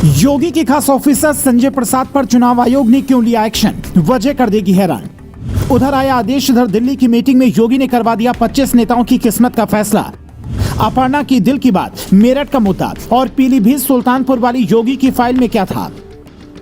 योगी के खास ऑफिसर संजय प्रसाद पर चुनाव आयोग ने क्यों लिया एक्शन, वजह कर देगी हैरान। उधर आया आदेश, इधर दिल्ली की मीटिंग में योगी ने करवा दिया 25 नेताओं की किस्मत का फैसला। अपर्णा की दिल की बात, मेरठ का मुद्दा और पीलीभीत सुल्तानपुर वाली योगी की फाइल में क्या था।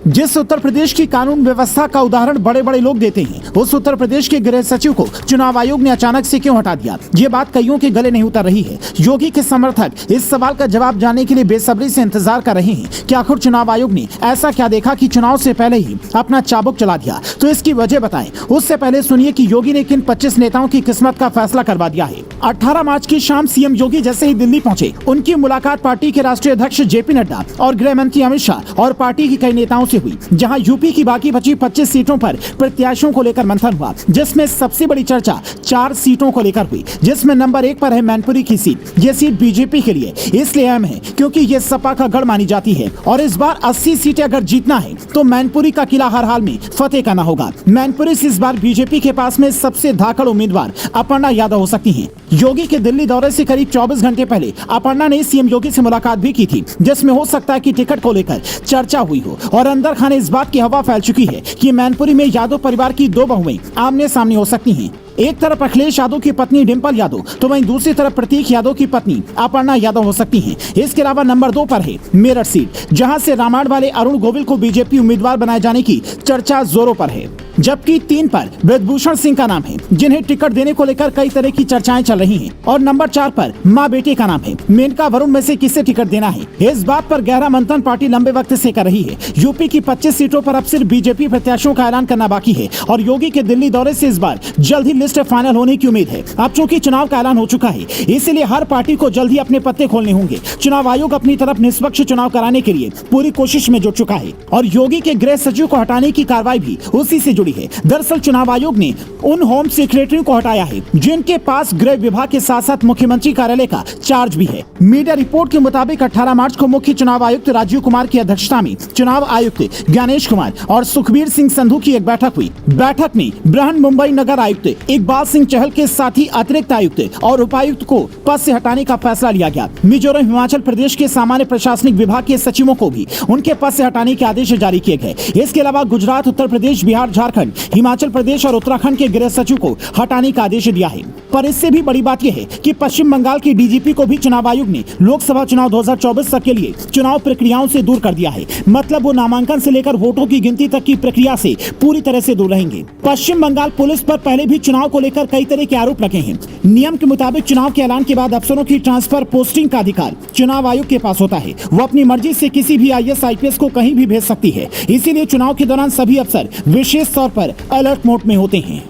जिस उत्तर प्रदेश की कानून व्यवस्था का उदाहरण बड़े बड़े लोग देते हैं, उस उत्तर प्रदेश के गृह सचिव को चुनाव आयोग ने अचानक से क्यों हटा दिया, ये बात कईयों के गले नहीं उतर रही है। योगी के समर्थक इस सवाल का जवाब जानने के लिए बेसब्री से इंतजार कर रहे हैं कि आखिर चुनाव आयोग ने ऐसा क्या देखा कि चुनाव से पहले ही अपना चाबुक चला दिया। तो इसकी वजह बताएं। उससे पहले सुनिए कि योगी ने किन 25 नेताओं की किस्मत का फैसला करवा दिया है। 18 मार्च की शाम सीएम योगी जैसे ही दिल्ली पहुंचे, उनकी मुलाकात पार्टी के राष्ट्रीय अध्यक्ष जेपी नड्डा और गृह मंत्री अमित शाह और पार्टी की कई नेताओं से हुई, जहां यूपी की बाकी बची 25 सीटों पर प्रत्याशियों को लेकर मंथन हुआ, जिसमें सबसे बड़ी चर्चा 4 सीटों को लेकर हुई, जिसमें नंबर 1 पर है मैनपुरी की सीट। ये सीट बीजेपी के लिए इसलिए अहम है क्योंकि ये सपा का गढ़ मानी जाती है और इस बार 80 सीटें अगर जीतना है तो मैनपुरी का किला हर हाल में फतेह करना होगा। मैनपुरी से इस बार बीजेपी के पास में सबसे धाकड़ उम्मीदवार अपर्णा यादव हो सकती है। योगी के दिल्ली दौरे से करीब 24 घंटे पहले अपर्णा ने सीएम योगी से मुलाकात भी की थी, जिसमें हो सकता है कि टिकट को लेकर चर्चा हुई हो और अंदर खाने इस बात की हवा फैल चुकी है कि मैनपुरी में यादव परिवार की 2 बहुएं आमने सामने हो सकती हैं। एक तरफ अखिलेश यादव की पत्नी डिंपल यादव, तो वहीं दूसरी तरफ प्रतीक यादव की पत्नी अपर्णा यादव हो सकती हैं। इसके अलावा नंबर 2 पर है मेरठ सीट, जहां से रामायण वाले अरुण गोविल को बीजेपी उम्मीदवार बनाए जाने की चर्चा जोरों पर है। जबकि 3 पर ब्रजभूषण सिंह का नाम है, जिन्हें टिकट देने को लेकर कई तरह की चर्चाएं चल रही हैं। और नंबर 4 पर मां बेटे का नाम है। मेनका वरुण में से किसे टिकट देना है, इस बात पर गहरा मंथन पार्टी लंबे वक्त से कर रही है। यूपी की 25 सीटों पर अब सिर्फ बीजेपी प्रत्याशियों का ऐलान करना बाकी है और योगी के दिल्ली दौरे से इस बार जल्द ही लिस्ट फाइनल होने की उम्मीद है। अब चूंकि चुनाव का ऐलान हो चुका है, इसीलिए हर पार्टी को जल्द ही अपने पत्ते खोलने होंगे। चुनाव आयोग अपनी तरफ निष्पक्ष चुनाव कराने के लिए पूरी कोशिश में जुट चुका है और योगी के गृह सचिव को हटाने की कार्रवाई भी उसी से जुड़ी है। दरअसल चुनाव आयोग ने उन होम सेक्रेटरी को हटाया है जिनके पास गृह विभाग के साथ साथ मुख्यमंत्री कार्यालय का चार्ज भी है। मीडिया रिपोर्ट के मुताबिक 18 मार्च को मुख्य चुनाव आयुक्त राजीव कुमार की अध्यक्षता में चुनाव आयुक्त ज्ञानेश कुमार और सुखबीर सिंह संधू की एक बैठक हुई। बैठक में बृहन मुंबई नगर आयुक्त इकबाल सिंह चहल के साथ ही अतिरिक्त आयुक्त और उपायुक्त को पद से हटाने का फैसला लिया गया। मिजोरम हिमाचल प्रदेश के सामान्य प्रशासनिक विभाग के सचिवों को भी उनके पद से हटाने के आदेश जारी किए गए। इसके अलावा गुजरात, उत्तर प्रदेश, बिहार, झारखंड, हिमाचल प्रदेश और उत्तराखंड के गृह सचिव को हटाने का आदेश दिया है। पर इससे भी बड़ी बात यह है कि पश्चिम बंगाल के डीजीपी को भी चुनाव आयोग ने लोकसभा चुनाव 2024 तक के लिए चुनाव प्रक्रियाओं से दूर कर दिया है। मतलब वो नामांकन से लेकर वोटों की गिनती तक की प्रक्रिया से पूरी तरह से दूर रहेंगे। पश्चिम बंगाल पुलिस पर पहले भी चुनाव को लेकर कई तरह के आरोप लगे हैं। नियम के मुताबिक चुनाव के ऐलान के बाद अफसरों की ट्रांसफर पोस्टिंग का अधिकार चुनाव आयोग के पास होता है। वो अपनी मर्जी से किसी भी IAS IPS को कहीं भी भेज सकती है। इसीलिए चुनाव के दौरान सभी अफसर विशेष तौर पर अलर्ट मोड में होते हैं।